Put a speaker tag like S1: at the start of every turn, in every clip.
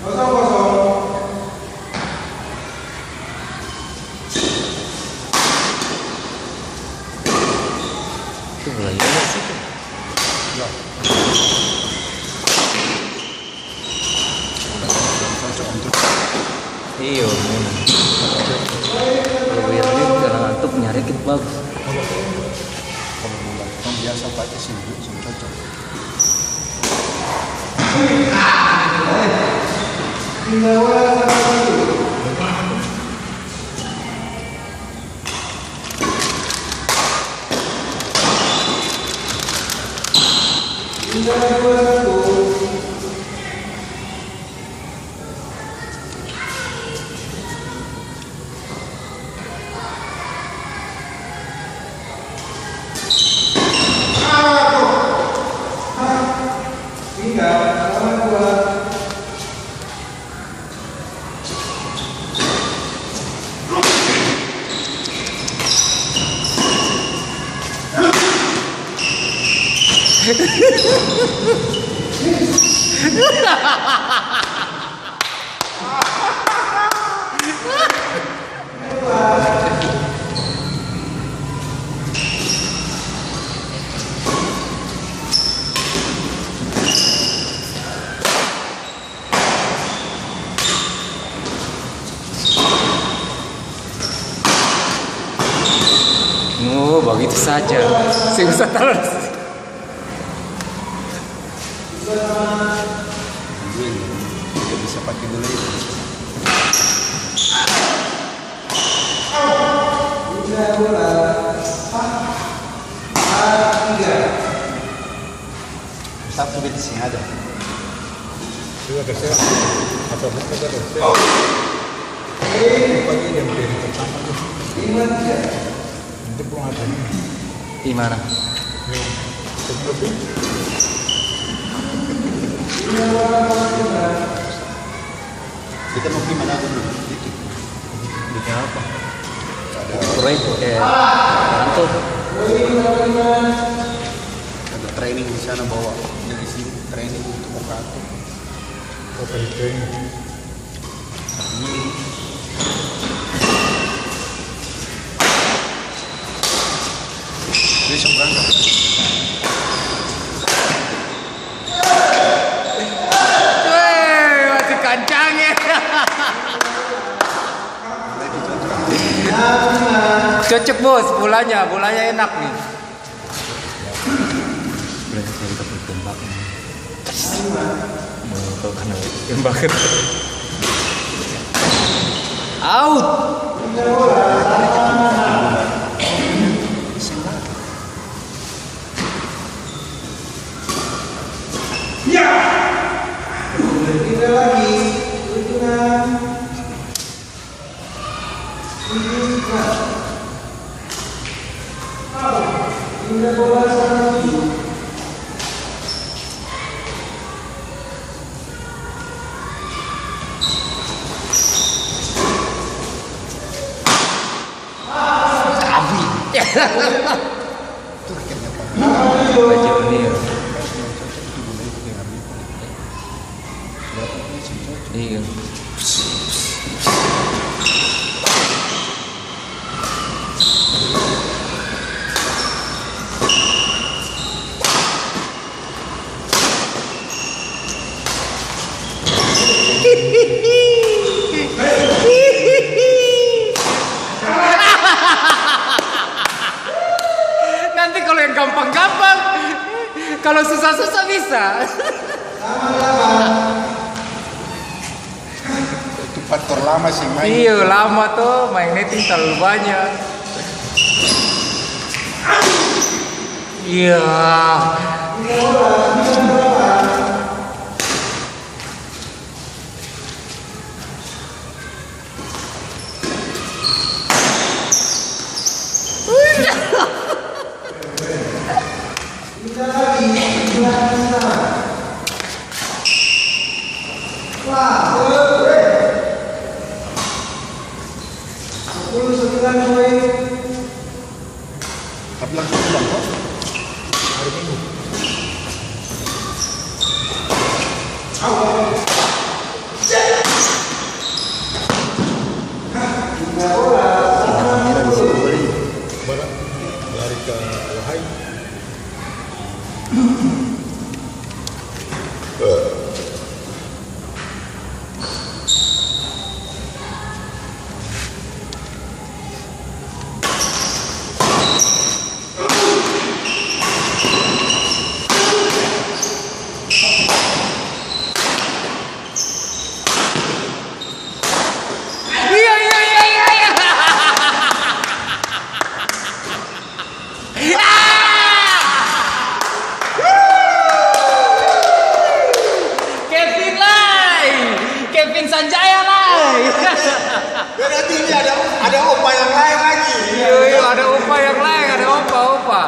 S1: Itu mulai dari situ.
S2: Ya. Cocok untuk
S1: Iya, memang. Kalau biar ini karena ngantuk nyari kit bagus.
S2: kalau bulan kan biasa pakai sini cocok.
S1: Oh, begitu saja. Saya usah taruh.
S2: Tidak bisa pakai dulu itu. Satu di sini ada.
S3: Dua terser atau bukan terser. Pagi yang beri pertama tu. Nanti pulang ada ni.
S1: Di mana?
S3: Sebelum
S2: Kita mau gimana dulu? Itu.
S1: Bikin apa?
S2: Ada
S1: Proyek kantor.
S2: ada training di sana bawa dari sini training untuk operator.
S3: apa itu?
S2: Besok berangkat.
S1: Masih kancangnya. Cocok bos, bolanya enak nih. Bolanya saya dapat tembak. Mau kau kena tembakan. Out. Baju ini ya. Iya. Nanti kalau yang gampang-gampang, kalau susah-susah bisa.
S2: Itu faktor lama sih main.
S1: Iya, lama tuh main netting terlalu banyak. Iya.
S2: Tapi langsung pulang kok.
S3: Hari Minggu.
S1: kamera di situ boleh.
S3: Barat lari ke Wahai.
S1: Iya iya iya iya iya. Kevin Lai, Kevin Sanjaya Lai.
S2: Berarti ini ada opa yang lain lagi.
S1: Iya, ada opa yang lain, ada opa.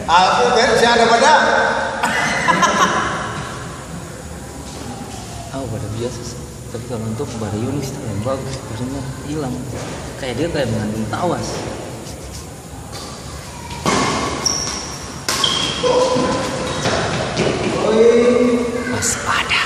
S2: Aku saya ada pada.
S1: Pada biasa sih. Tapi kalau untuk pada Yunis itu yang bagus, sebenarnya hilang. Kayak dia kayak mengandung tawas. Waspada.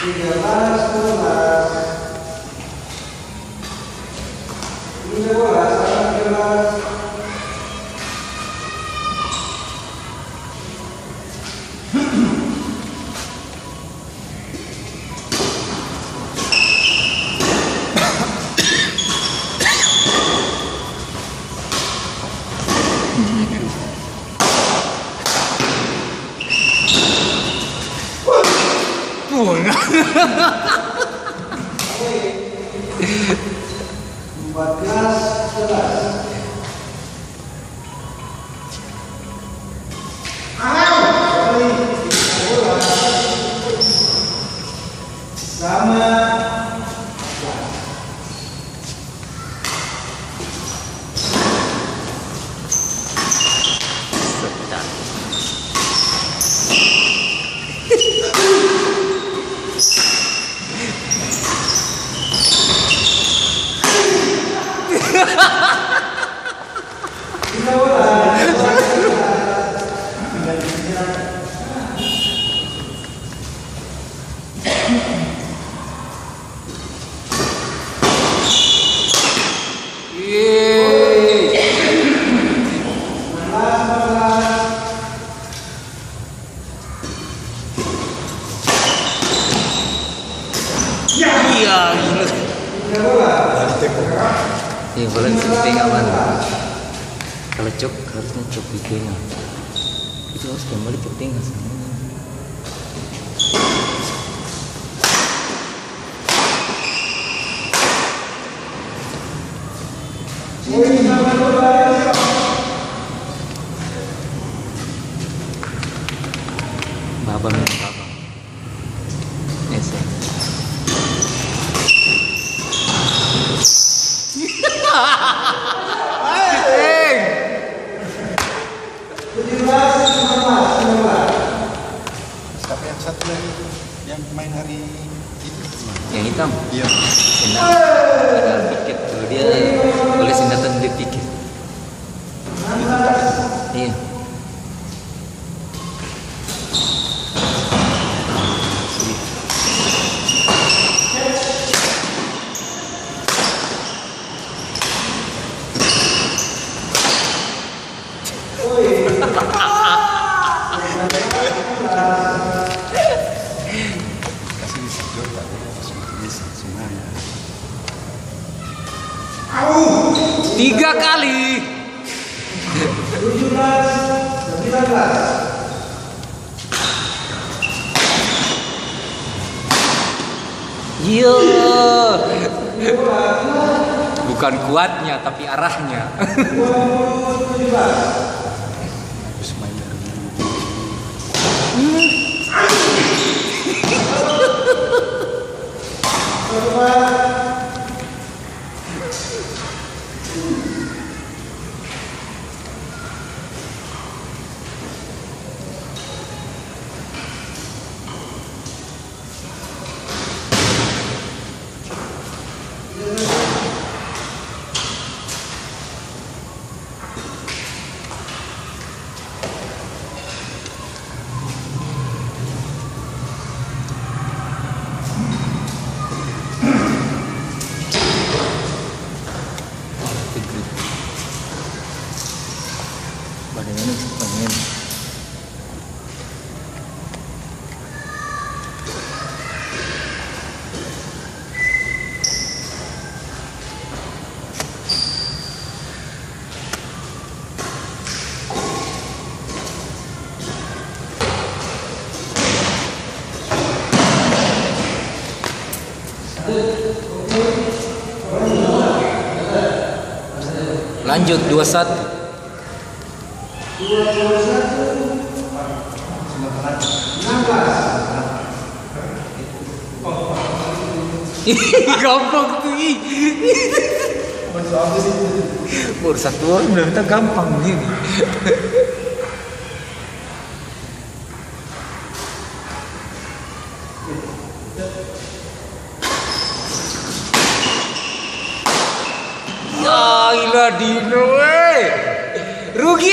S1: Iya, boleh syuting aman. Kalau cok harusnya cok di tengah. Itu harus kembali ke tengah semuanya. Babang ya babang. Ese.
S2: Tapi yang satu lagi yang main hari itu
S1: Yang hitam.
S2: iya.
S1: Enak. Ada tiket tuh dia boleh sindatan beli tiket. Iya.
S2: Kasih sejauh tadi langsung bisa semuanya.
S1: 3 kali. 17, 19. Iya. Bukan kuatnya tapi arahnya.
S2: Habis main dari
S1: Badannya ini pengen. Lanjut 21. Gampang tuh ih. Baru satu orang udah minta gampang begini. Ya ilah Dino rugi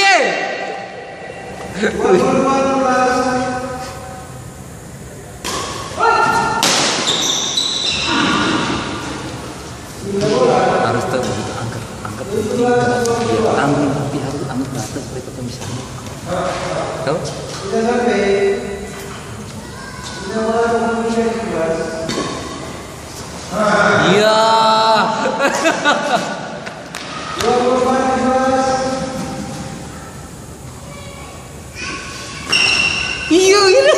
S1: harus tahu begitu angkat dia tanggung tapi harus angkat ke atas supaya kita bisa tahu iya. Iya ini.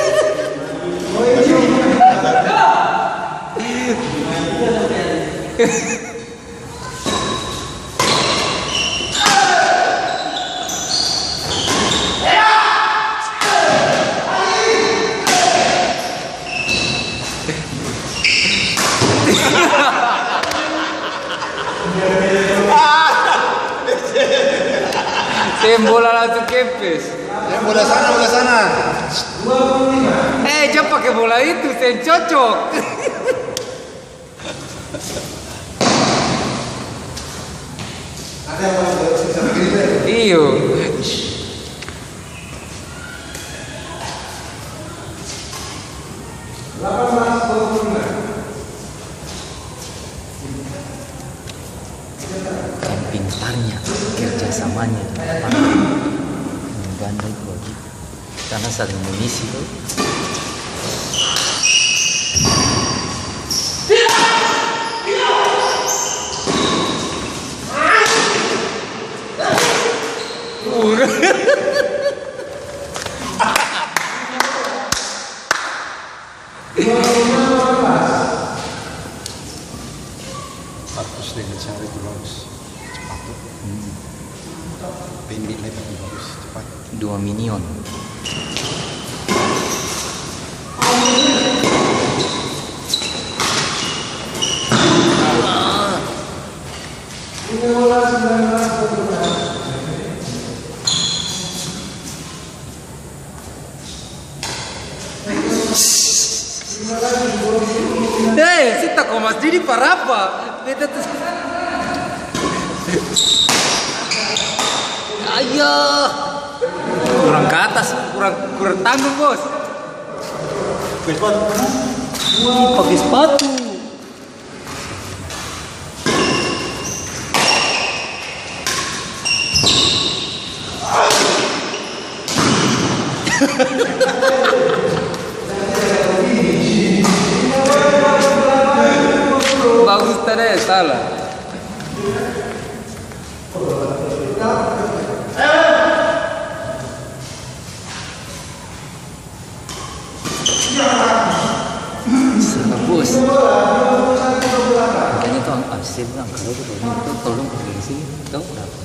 S1: Tem bola langsung kempes.
S2: Ya, bola sana.
S1: Jangan pakai bola itu, sen cocok. Iyo. Yang pintarnya kerjasamanya mengganda itu begitu karena saling mengisi tuh.
S2: Bagus dengan cara itu bagus. Cepat tuh. Pendek lagi tapi bagus. Cepat.
S1: 2 minion. Sita kok Mas Didi parapa? Beta tuh. Ayo. Kurang ke atas, kurang tanggung, Bos. Pakai sepatu. Bagus tadi salah. Salah bos. Makanya tuh saya bilang kalau tolong pergi ke sini, tahu berapa?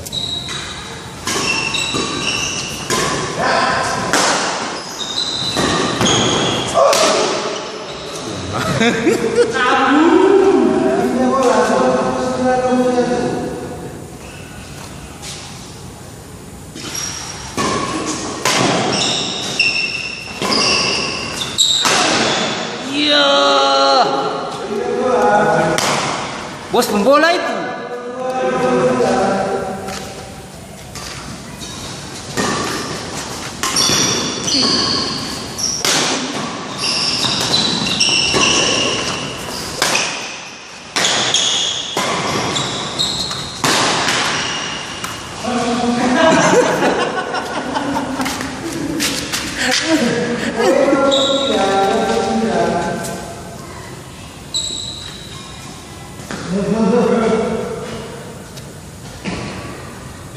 S1: Iya. Bos pembola itu.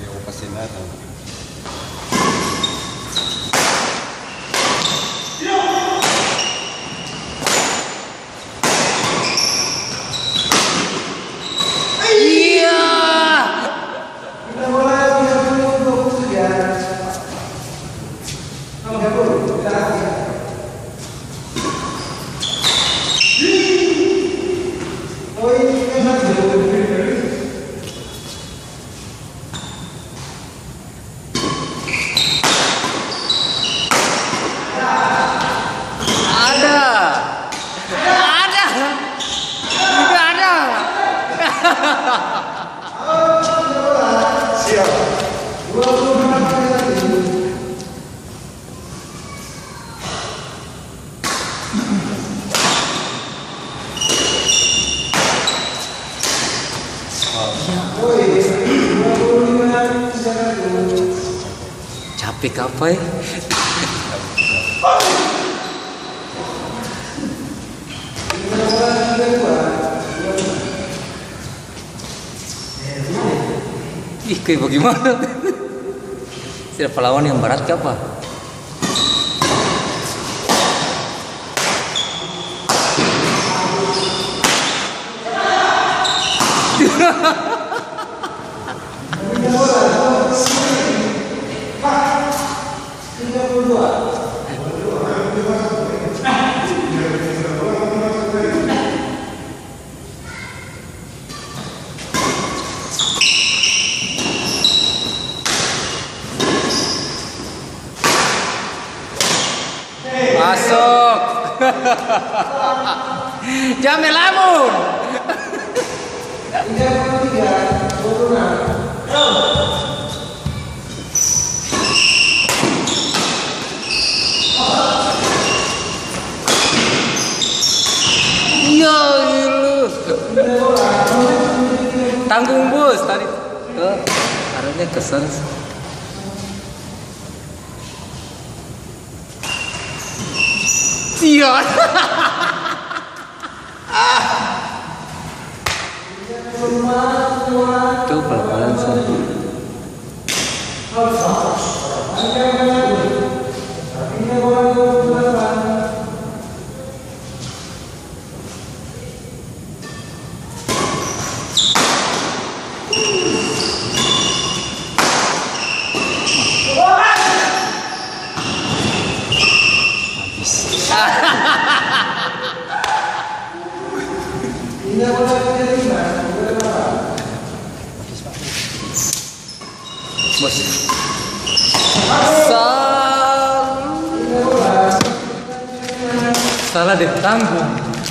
S2: Aku pasti datang.
S1: Iya. Capek apa ya? Ih, kayak bagaimana? Siapa lawan yang berat ke apa? Masuk. Jangan melamun. Ya lu. Tanggung bos tadi. Arahnya ke sana. Sial. Tuh pelan-pelan sana. Bos. Salah deh,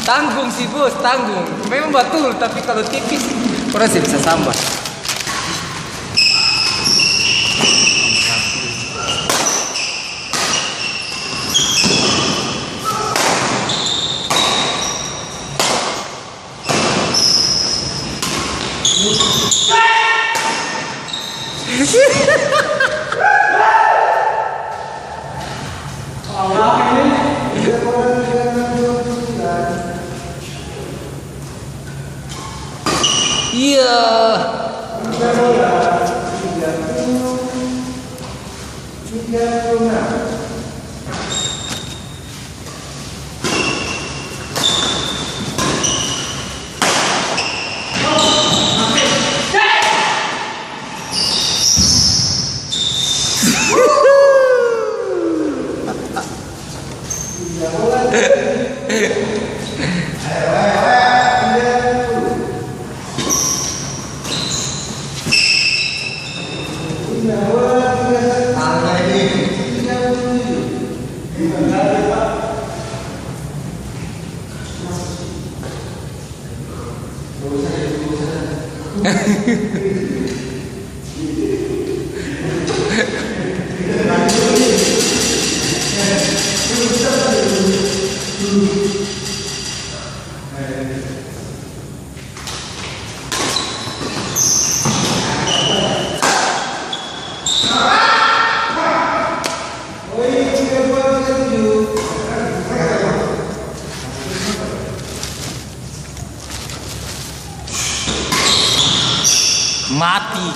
S1: tanggung sih bos, tanggung. Memang betul, tapi kalau tipis orang sih bisa sambat. Iya. Mati.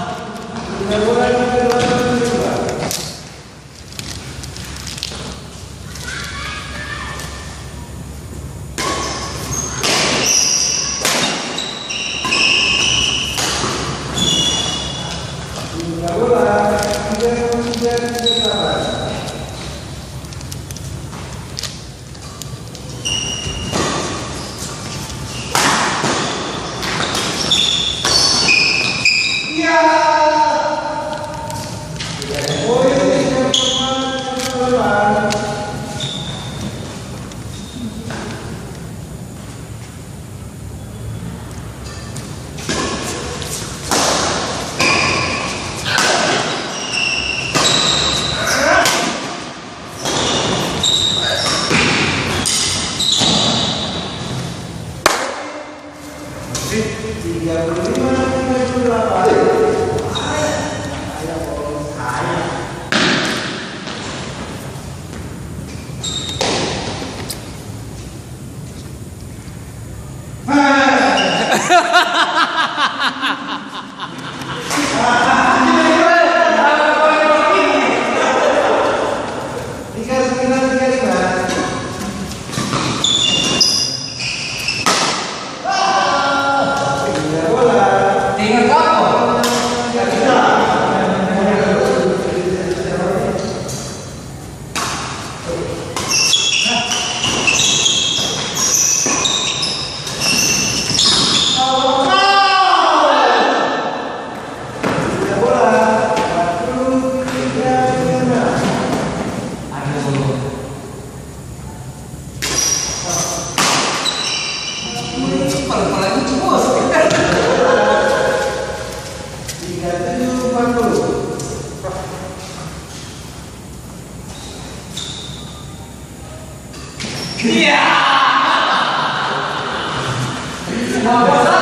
S3: Terima kasih.